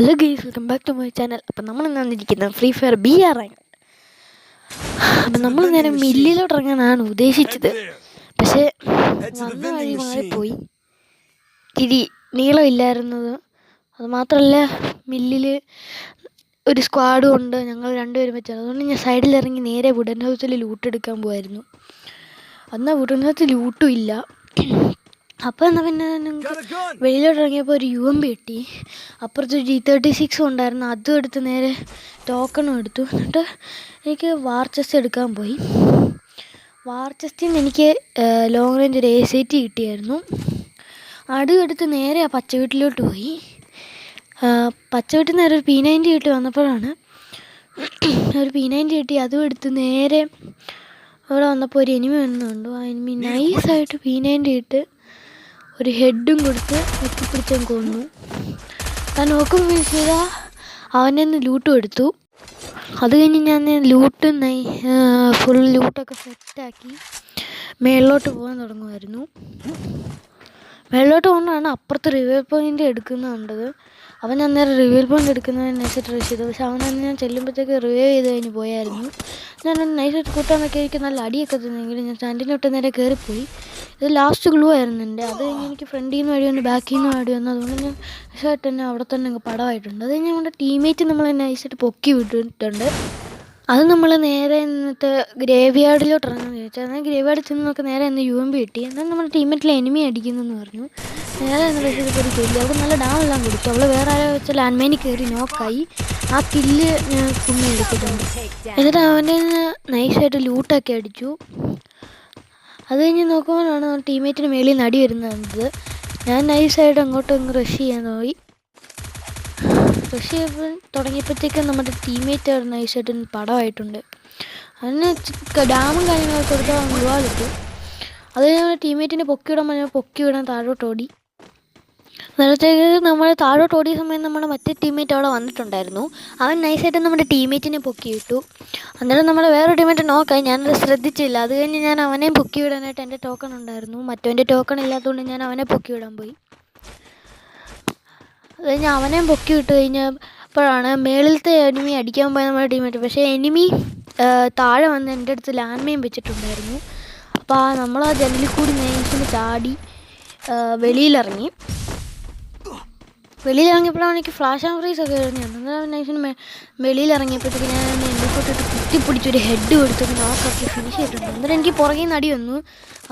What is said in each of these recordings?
Hello guys, welcome back to my channel. അപ്പം നമ്മൾ ഇന്ന് വന്നിരിക്കുന്നത് ഫ്രീ ഫയർ BR റാങ്ക്. അപ്പം നമ്മൾ നേരെ മില്ലിലോട്ട് ഇറങ്ങാനാണ് ഉദ്ദേശിച്ചത്. പക്ഷേ വന്ന വഴി മാറിപ്പോയി. ഇത്തിരി നീളമില്ലായിരുന്നത്. അതുമാത്രമല്ല, മില്ലിൽ ഒരു സ്ക്വാഡും ഉണ്ട്. ഞങ്ങൾ രണ്ടുപേരും വെച്ചാൽ അതുകൊണ്ട് ഞാൻ സൈഡിലിറങ്ങി നേരെ വുഡൻ ഹൗസിൽ ലൂട്ടെടുക്കാൻ പോകായിരുന്നു. എന്നാൽ വുഡൻ ഹൗസിൽ ലൂട്ടും ഇല്ല. അപ്പോൾ എന്നാൽ പിന്നെ നിങ്ങൾക്ക് വെളിയിലോട്ട് ഇറങ്ങിയപ്പോൾ ഒരു UMP കിട്ടി. അപ്പുറത്ത് G36 ഉണ്ടായിരുന്നു. അതും എടുത്ത് നേരെ ടോക്കണും എടുത്തു. എന്നിട്ട് എനിക്ക് വാർ ചെസ്റ്റ് എടുക്കാൻ പോയി. വാർ ചെസ്റ്റിൽ നിന്ന് എനിക്ക് ലോങ് റേഞ്ച് ഒരു ACT കിട്ടിയായിരുന്നു. അതും എടുത്ത് നേരെ ആ പച്ച വീട്ടിലോട്ട് പോയി. പച്ച വീട്ടിൽ നേരെ ഒരു P90 കിട്ടി വന്നപ്പോഴാണ് ഒരു P90 കിട്ടി. അതും എടുത്ത് നേരെ അവിടെ വന്നപ്പോൾ ഒരു എനിമി വന്നുണ്ട്. ആ എനിമി നൈസായിട്ട് P90 ഇട്ട് ഒരു ഹെഡും കൊടുത്ത് വെട്ടിപ്പിടിച്ചാൽ കൊന്നു. ഞാൻ നോക്കുമ്പോൾ ചെയ്താൽ അവനെ നിന്ന് ലൂട്ടും എടുത്തു. അത് കഴിഞ്ഞ് ഞാൻ ഫുൾ ലൂട്ടൊക്കെ സെറ്റാക്കി മേളിലോട്ട് പോകാൻ തുടങ്ങുമായിരുന്നു. മേളിലോട്ട് പോകുന്നതാണ് അപ്പുറത്ത് റിവ്യൂ പോയിൻ്റ് എടുക്കുന്നത് കണ്ടത്. അവൻ അന്നേരം റിവ്യൂ പോയിൻ്റ് എടുക്കുന്നതിന് നൈസായിട്ട് റഷ് ചെയ്തു. പക്ഷെ അവനന്ന് ഞാൻ ചെല്ലുമ്പോഴത്തേക്ക് റിവ്യൂ ചെയ്ത് കഴിഞ്ഞ് പോയായിരുന്നു. ഞാൻ നൈസായിട്ട് കൂട്ടാനൊക്കെ എനിക്ക് നല്ല അടിയൊക്കെ തന്നെങ്കിലും ഞാൻ സ്റ്റാൻഡിനോട്ട് നേരെ കയറിപ്പോയി. ഇത് ലാസ്റ്റ് ഗ്ലൂ ആയിരുന്നു എൻ്റെ. അത് കഴിഞ്ഞ് എനിക്ക് ഫ്രണ്ടിൽ നിന്ന് വഴി വന്നു, ബാക്കിൽ നിന്ന് വഴി വന്നു. അതുകൊണ്ട് ഞാൻ നൈസായിട്ട് തന്നെ അവിടെ തന്നെ അങ്ങ് പടമായിട്ടുണ്ട്. അത് കഴിഞ്ഞ് നമ്മുടെ ടീമേറ്റ് നമ്മൾ നൈസായിട്ട് പൊക്കി വിട്ടിട്ടുണ്ട്. അത് നമ്മൾ നേരെ എന്നിട്ട് ഗ്രേവ് യാർഡിലോട്ട് ഇറങ്ങാമെന്ന് ചോദിച്ചാൽ എന്നാൽ ഗ്രേവ് യാർഡിൽ ചെന്ന് നമുക്ക് നേരെ ഒന്ന് UMP കിട്ടി. എന്നാൽ നമ്മുടെ ടീമേറ്റിൽ എനിമി അടിക്കുന്നെന്ന് പറഞ്ഞു. നേരെ എന്ന് വെച്ചിട്ട് ഒരു കില്ല് അവൾക്ക് നല്ല ഡാമെല്ലാം കൊടുത്തു. അവൾ വേറെ ആരോ വെച്ചാൽ ലാൻഡ്മൈനിൽ കയറി നോക്കായി. ആ കില്ല് ഞാൻ കുമ്മി എടുത്തിട്ടുണ്ട്. എന്നിട്ട് അവൻ്റെ നൈസായിട്ട് ലൂട്ടൊക്കെ അടിച്ചു. അത് കഴിഞ്ഞ് നോക്കുമ്പോഴാണ് ടീമേറ്റിന് മേളിൽ നിന്ന് അടി വരുന്നത്. ഞാൻ നൈസായിട്ട് അങ്ങോട്ടും അങ്ങ് റഷ് ചെയ്യാൻ പോയി. റഷ് ചെയ്യപ്പോൾ തുടങ്ങിയപ്പോഴത്തേക്കും നമ്മുടെ ടീമേറ്റ് നൈസായിട്ട് പടമായിട്ടുണ്ട്. അതിന് ഡാമും കാര്യങ്ങളൊക്കെ കൊടുത്താൽ ഒരുപാടിട്ടു. അത് നമ്മുടെ ടീമേറ്റിനെ പൊക്കിവിടാൻ പറഞ്ഞാൽ പൊക്കിവിടാൻ താഴോട്ട് ഓടി. നേരത്തേക്ക് നമ്മൾ താഴോട്ട് ഓടിയ സമയം നമ്മുടെ മറ്റേ ടീമേറ്റ് അവിടെ വന്നിട്ടുണ്ടായിരുന്നു. അവൻ നൈസായിട്ട് നമ്മുടെ ടീമേറ്റിനെ പൊക്കിയിട്ടു. അന്നേരം നമ്മുടെ വേറൊരു ടീമേറ്റ് നോക്കായി. ഞാനത് ശ്രദ്ധിച്ചില്ല. അത് കഴിഞ്ഞ് ഞാൻ അവനെ പൊക്കി വിടാനായിട്ട് എൻ്റെ ടോക്കൺ ഉണ്ടായിരുന്നു. മറ്റവൻ്റെ ടോക്കൺ ഇല്ലാത്തതുകൊണ്ട് ഞാൻ അവനെ പൊക്കി വിടാൻ പോയി. അത് കഴിഞ്ഞ് അവനെയും പൊക്കി വിട്ട് കഴിഞ്ഞപ്പോഴാണ് മേളിലത്തെ എനിമി അടിക്കാൻ പോയ നമ്മുടെ ടീമേറ്റ്. പക്ഷേ എനിമി താഴെ വന്ന് എൻ്റെ അടുത്ത് ലാൻഡ് മൈൻ വെച്ചിട്ടുണ്ടായിരുന്നു. അപ്പോൾ നമ്മൾ ആ ജനലിൽ കൂടി നൈസിന് ചാടി വെളിയിലിറങ്ങിയപ്പോഴാണ് എനിക്ക് ഫ്ലാഷ് ആൻഡ് ഫ്രീസ് ഒക്കെ എറിഞ്ഞു. അന്നേരം നൈസിന് വെളിയിലിറങ്ങിയപ്പോഴത്തേക്ക് ഞാൻ എൻ്റെ ഫോട്ടിട്ട് കുത്തിപ്പിടിച്ചൊരു ഹെഡ് കൊടുത്തിട്ട് നോക്കാക്കി ഫിനിഷ് ചെയ്തിട്ടുണ്ട്. അന്നേരം എനിക്ക് പുറകെ നിന്ന് അടി വന്നു.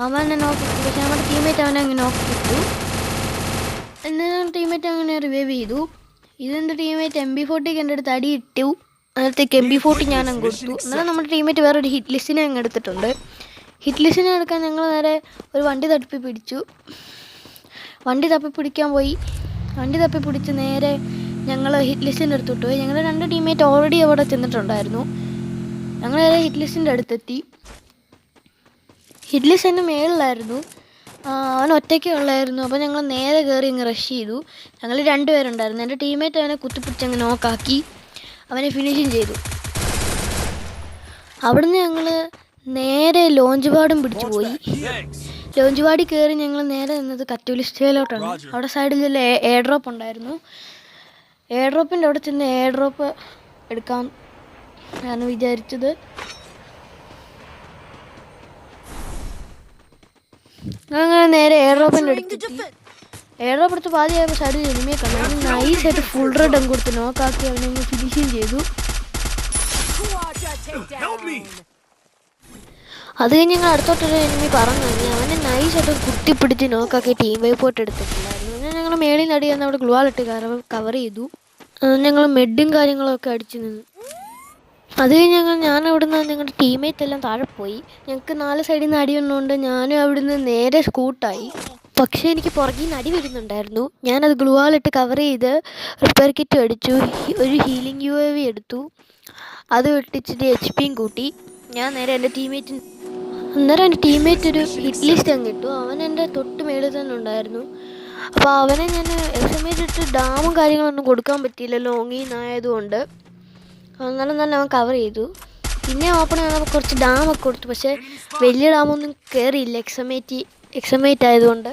അവൻ എന്നെ നോക്കി. പക്ഷേ നമ്മുടെ ടീമേറ്റ് അവനെ അങ്ങ് നോക്കിയിട്ടു. എന്നിട്ട് ടീമേറ്റ് അങ്ങനെ റിവൈവ് ചെയ്തു. ഇതെൻ്റെ ടീമേറ്റ് MP40 എൻ്റെ അടുത്ത് അടി ഇട്ടു. അന്നേരത്തേക്ക് MP40 ഞാൻ അങ്ങ് കൊടുത്തു. അന്നേരം നമ്മുടെ ടീമേറ്റ് വേറൊരു ഹിറ്റ് ലിസ്റ്റിനെ അങ്ങ് എടുത്തിട്ടുണ്ട്. ഹിറ്റ് ലിസ്റ്റിനെ എടുക്കാൻ ഞങ്ങൾ നേരെ ഒരു വണ്ടി തപ്പി പിടിച്ചു. വണ്ടി തപ്പി പിടിച്ച് നേരെ ഞങ്ങൾ ഹിറ്റ് ലിസ്റ്റിൻ്റെ അടുത്തോട്ട് പോയി. ഞങ്ങളുടെ 2 ടീമേറ്റ് ഓൾറെഡി അവിടെ ചെന്നിട്ടുണ്ടായിരുന്നു. ഞങ്ങൾ നേരെ ഹിറ്റ് ലിസ്റ്റിൻ്റെ അടുത്തെത്തി. ഹിറ്റ് ലിസ്റ്റിൻ്റെ മേളിലായിരുന്നു. അവൻ ഒറ്റയ്ക്ക് ഉള്ളായിരുന്നു. അപ്പോൾ ഞങ്ങൾ നേരെ കയറി ഇങ്ങ് റഷ് ചെയ്തു. ഞങ്ങൾ 2 പേരുണ്ടായിരുന്നു. എൻ്റെ ടീമേറ്റ് അവനെ കുത്തിപ്പിടിച്ചങ്ങ് നോക്കാക്കി അവനെ ഫിനിഷിങ് ചെയ്തു. അവിടുന്ന് ഞങ്ങൾ നേരെ ലോഞ്ച് പാഡും പിടിച്ചു പോയി. ലോഞ്ച് പാഡിൽ കയറി ഞങ്ങൾ നേരെ നിന്നത് കറ്റൂലിസ്റ്റയിലോട്ടാണ്. അവിടെ സൈഡിൽ എയർ ഡ്രോപ്പ് ഉണ്ടായിരുന്നു. എയർ ഡ്രോപ്പിൻ്റെ അവിടെ ചെന്ന് എയർ ഡ്രോപ്പ് എടുക്കാം ഞാൻ വിചാരിച്ചത്. അങ്ങനെ നേരെ എയർ ഡ്രോപ്പിൻ്റെ എയർ ഡ്രോപ്പ് എടുത്ത് പാതിയായപ്പോൾ സൈഡിൽ എനിമിയെ കണ്ടു. അവന് നൈസായിട്ട് ഫുൾ റെഡ് കൊടുത്ത് നോക്കാക്കി അവനെ ഫിനിഷിങ് ചെയ്തു. അത് കഴിഞ്ഞ് ഞങ്ങൾ അടുത്തോട്ടൊരു എനിമി പറഞ്ഞു കഴിഞ്ഞ് അവനെ നൈസായിട്ട് കുത്തിപ്പിടിച്ച് നോക്കാക്കി ടീം വൈപ്പോട്ട് എടുത്തിട്ടുണ്ടായിരുന്നു. അങ്ങനെ ഞങ്ങൾ മേളിൽ നിന്ന് അടി വന്ന് അവിടെ ഗ്ലുവാളിട്ട് കവർ ചെയ്തു. ഞങ്ങൾ മെഡും കാര്യങ്ങളൊക്കെ അടിച്ചു നിന്നു. അത് കഴിഞ്ഞ് ഞാൻ അവിടുന്ന് ഞങ്ങളുടെ ടീമേറ്റ് എല്ലാം താഴെ പോയി. ഞങ്ങൾക്ക് 4 സൈഡിൽ നിന്ന് അടി വന്നുകൊണ്ട് ഞാനും അവിടുന്ന് നേരെ സ്കൂട്ടായി. പക്ഷേ എനിക്ക് പുറകിൽ നിന്ന് അടി വരുന്നുണ്ടായിരുന്നു. ഞാനത് ഗ്ലുവാളിട്ട് കവർ ചെയ്ത് റിപ്പയർ കിറ്റ് അടിച്ചു. ഒരു ഹീലിംഗ് UAV എടുത്തു. അത് ഇട്ടിച്ചിട്ട് HPയും കൂട്ടി. ഞാൻ നേരെ എൻ്റെ അന്നേരം എൻ്റെ ടീമേറ്റ് ഒരു ഹിറ്റ് ലിസ്റ്റ് അങ്ങ് ഇട്ടു. അവൻ എൻ്റെ തൊട്ട് മേളിൽ തന്നെ ഉണ്ടായിരുന്നു. അപ്പോൾ അവനെ ഞാൻ ഇട്ട് ഡാമും കാര്യങ്ങളൊന്നും കൊടുക്കാൻ പറ്റിയില്ല ലോങ്ങിൽ നിന്നായതുകൊണ്ട്. അന്നേരം തന്നെ അവൻ കവർ ചെയ്തു. പിന്നെ ഓപ്പൺ ചെയ്തപ്പോൾ കുറച്ച് ഡാമൊക്കെ കൊടുത്തു. പക്ഷേ വലിയ ഡാമൊന്നും കയറിയില്ല എക്സമേറ്റ് ആയതുകൊണ്ട്.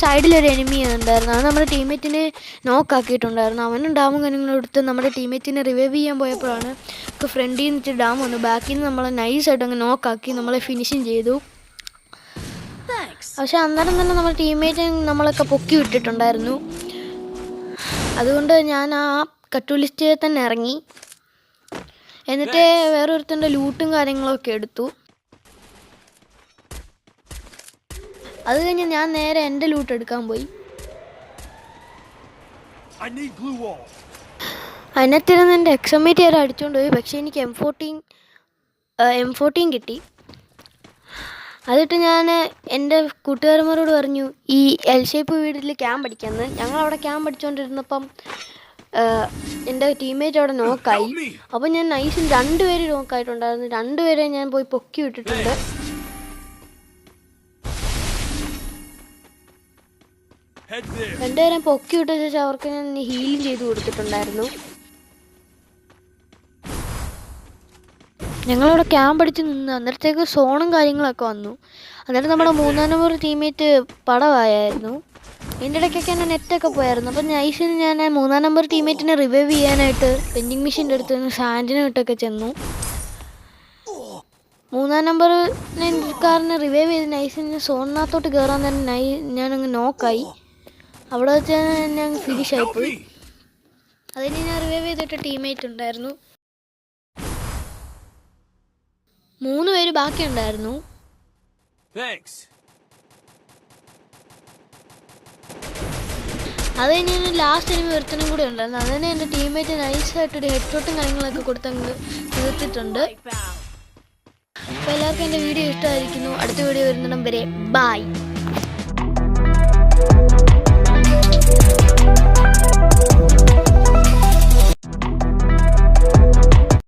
സൈഡിലൊരു എനിമി ഉണ്ടായിരുന്നു. അത് നമ്മുടെ ടീമേറ്റിനെ നോക്കാക്കിയിട്ടുണ്ടായിരുന്നു. അവനും ഡാമും കാര്യങ്ങളും എടുത്ത് നമ്മുടെ ടീമേറ്റിനെ റിവൈവ് ചെയ്യാൻ പോയപ്പോഴാണ് നമുക്ക് ഫ്രണ്ടിൽ നിന്ന് ഡാം വന്നു. ബാക്കിൽ നിന്ന് നമ്മളെ നൈസായിട്ട് അങ്ങ് നോക്കാക്കി നമ്മളെ ഫിനിഷിങ് ചെയ്തു. പക്ഷെ അന്നേരം തന്നെ നമ്മുടെ ടീമേറ്റ് നമ്മളൊക്കെ പൊക്കി വിട്ടിട്ടുണ്ടായിരുന്നു. അതുകൊണ്ട് ഞാൻ ആ കട്ടു ലിസ്റ്റിൽ തന്നെ ഇറങ്ങി. എന്നിട്ട് വേറൊരുത്തൻ്റെ ലൂട്ടും കാര്യങ്ങളൊക്കെ എടുത്തു. അത് കഴിഞ്ഞ് ഞാൻ നേരെ എൻ്റെ ലൂട്ട് എടുക്കാൻ പോയി. അതിനകത്തിരുന്ന് എൻ്റെ എക്സമേറ്റ് വരെ അടിച്ചുകൊണ്ട് പോയി. പക്ഷേ എനിക്ക് M14 കിട്ടി. അതിട്ട് ഞാൻ എൻ്റെ കൂട്ടുകാരന്മാരോട് പറഞ്ഞു ഈ എൽ ഷേപ്പ് വീട്ടിൽ ക്യാമ്പ് അടിക്കാമെന്ന്. ഞങ്ങളവിടെ ക്യാമ്പ് അടിച്ചുകൊണ്ടിരുന്നപ്പം എൻ്റെ ടീമേറ്റ് അവിടെ നോക്കായി. അപ്പോൾ ഞാൻ നൈസിൽ 2 പേര് നോക്കായിട്ടുണ്ടായിരുന്നു. 2 പേരെ ഞാൻ പോയി പൊക്കി വിട്ടിട്ടുണ്ട്. രണ്ടുപേരും പൊക്കി വിട്ട ശേഷം അവർക്ക് ഞാൻ ഹീലിംഗ് ചെയ്ത് കൊടുത്തിട്ടുണ്ടായിരുന്നു. ഞങ്ങളവിടെ ക്യാമ്പ് അടിച്ച് നിന്ന് അന്നേരത്തേക്ക് സോണും കാര്യങ്ങളൊക്കെ വന്നു. അന്നേരം നമ്മുടെ 3-ാം നമ്പർ ടീമേറ്റ് പടവായിരുന്നു. എൻ്റെ ഇടയ്ക്കൊക്കെ എൻ്റെ നെറ്റൊക്കെ പോയായിരുന്നു. അപ്പം നൈസിൽ ഞാൻ 3-ാം നമ്പർ ടീമേറ്റിനെ റിവൈവ് ചെയ്യാനായിട്ട് വെൻഡിങ് മെഷീൻ്റെ അടുത്ത് നിന്ന് സാൻഡിനെ ഇട്ടൊക്കെ ചെന്നു. 3-ാം നമ്പർക്കാരനെ റിവൈവ് ചെയ്ത് നൈസിന് സോണിനകത്തോട്ട് കയറാൻ തന്നെ ഞാനങ്ങ് നോക്കായി. അവിടെ വെച്ച് തന്നെ അങ്ങ് ഫിനിഷ് ആയിപ്പോയി. അതിന് ഞാൻ റിവൈവ് ചെയ്തിട്ട് ടീമേറ്റ് ഉണ്ടായിരുന്നു. 3 പേര് ബാക്കിയുണ്ടായിരുന്നു. അത് കഴിഞ്ഞ് ലാസ്റ്റ് എനിമി ഒരുത്തനും കൂടെ ഉണ്ടായിരുന്നു. അതിന് എൻ്റെ ടീമേറ്റ് നൈസായിട്ടൊരു ഹെഡ് ഷോട്ടും കാര്യങ്ങളൊക്കെ കൊടുത്തങ്ങ് തീർത്തിട്ടുണ്ട്. അപ്പോൾ എല്ലാവർക്കും എൻ്റെ വീഡിയോ ഇഷ്ടമായിരിക്കുന്നു. അടുത്ത വീഡിയോ വരുന്നിടം വരെ ബൈ.